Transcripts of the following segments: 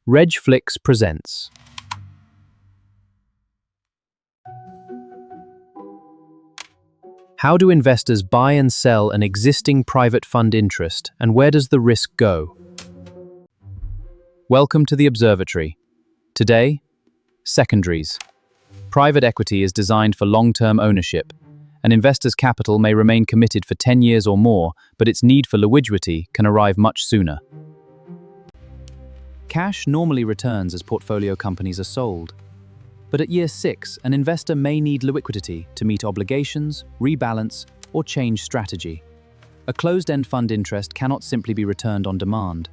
REG FLIX presents. How do investors buy and sell an existing private fund interest, and where does the risk go? Welcome to the observatory. Today, secondaries. Private equity is designed for long-term ownership. An investor's capital may remain committed for 10 years or more, but its need for liquidity can arrive much sooner. Cash normally returns as portfolio companies are sold. But at year 6, an investor may need liquidity to meet obligations, rebalance, or change strategy. A closed-end fund interest cannot simply be returned on demand.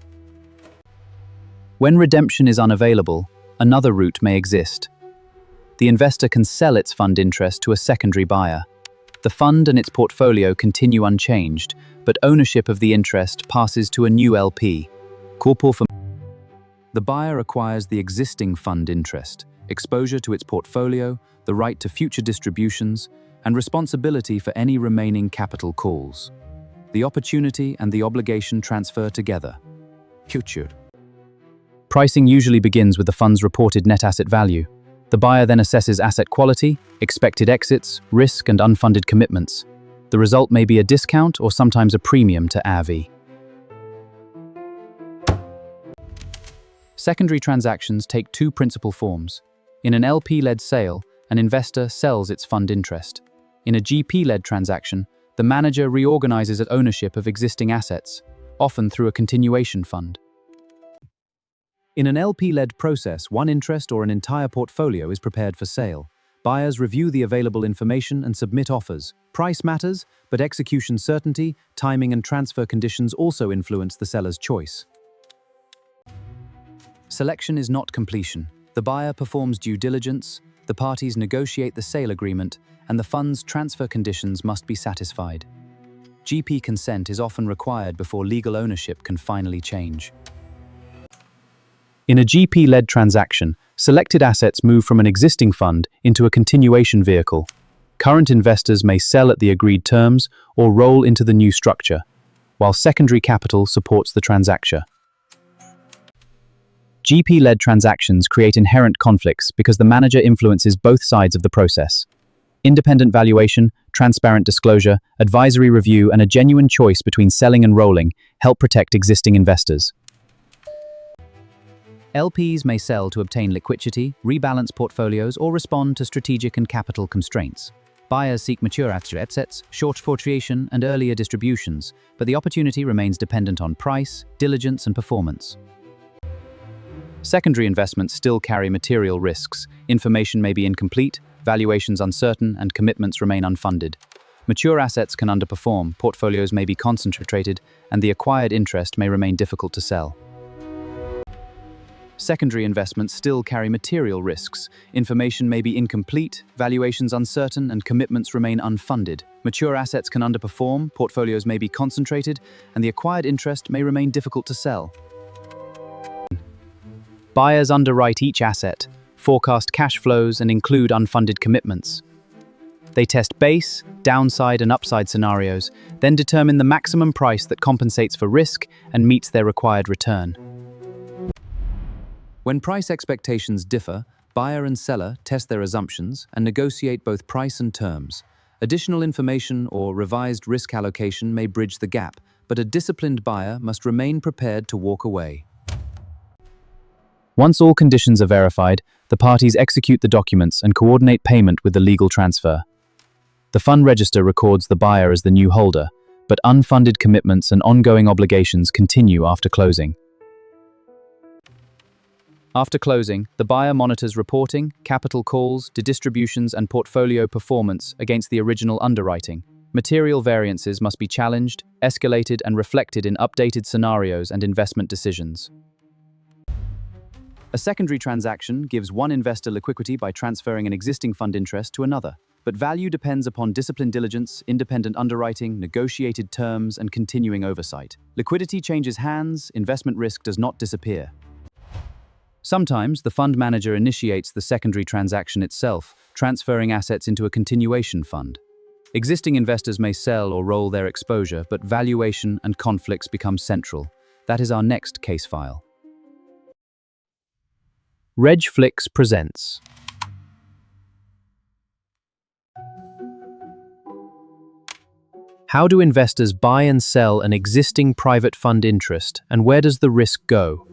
When redemption is unavailable, another route may exist. The investor can sell its fund interest to a secondary buyer. The fund and its portfolio continue unchanged, but ownership of the interest passes to a new LP. The buyer acquires the existing fund interest, exposure to its portfolio, the right to future distributions, and responsibility for any remaining capital calls. The opportunity and the obligation transfer together. Future. Pricing usually begins with the fund's reported net asset value. The buyer then assesses asset quality, expected exits, risk, and unfunded commitments. The result may be a discount or sometimes a premium to AV. Secondary transactions take two principal forms. In an LP-led sale, an investor sells its fund interest. In a GP-led transaction, the manager reorganizes ownership of existing assets, often through a continuation fund. In an LP-led process, one interest or an entire portfolio is prepared for sale. Buyers review the available information and submit offers. Price matters, but execution certainty, timing, and transfer conditions also influence the seller's choice. Selection is not completion. The buyer performs due diligence, the parties negotiate the sale agreement, and the fund's transfer conditions must be satisfied. GP consent is often required before legal ownership can finally change. In a GP-led transaction, selected assets move from an existing fund into a continuation vehicle. Current investors may sell at the agreed terms or roll into the new structure, while secondary capital supports the transaction. GP-led transactions create inherent conflicts because the manager influences both sides of the process. Independent valuation, transparent disclosure, advisory review, and a genuine choice between selling and rolling help protect existing investors. LPs may sell to obtain liquidity, rebalance portfolios, or respond to strategic and capital constraints. Buyers seek mature assets, short portfolio, and earlier distributions, but the opportunity remains dependent on price, diligence, and performance. Secondary investments still carry material risks. Information may be incomplete, valuations uncertain, and commitments remain unfunded. Mature assets can underperform, portfolios may be concentrated, and the acquired interest may remain difficult to sell. Secondary investments still carry material risks. Information may be incomplete, valuations uncertain, and commitments remain unfunded. Mature assets can underperform, portfolios may be concentrated, and the acquired interest may remain difficult to sell. Buyers underwrite each asset, forecast cash flows, and include unfunded commitments. They test base, downside, and upside scenarios, then determine the maximum price that compensates for risk and meets their required return. When price expectations differ, buyer and seller test their assumptions and negotiate both price and terms. Additional information or revised risk allocation may bridge the gap, but a disciplined buyer must remain prepared to walk away. Once all conditions are verified, the parties execute the documents and coordinate payment with the legal transfer. The fund register records the buyer as the new holder, but unfunded commitments and ongoing obligations continue after closing. After closing, the buyer monitors reporting, capital calls, distributions, and portfolio performance against the original underwriting. Material variances must be challenged, escalated, and reflected in updated scenarios and investment decisions. A secondary transaction gives one investor liquidity by transferring an existing fund interest to another, but value depends upon disciplined diligence, independent underwriting, negotiated terms, and continuing oversight. Liquidity changes hands, investment risk does not disappear. Sometimes, the fund manager initiates the secondary transaction itself, transferring assets into a continuation fund. Existing investors may sell or roll their exposure, but valuation and conflicts become central. That is our next case file. REG FLIX presents. How do investors buy and sell an existing private fund interest, and where does the risk go?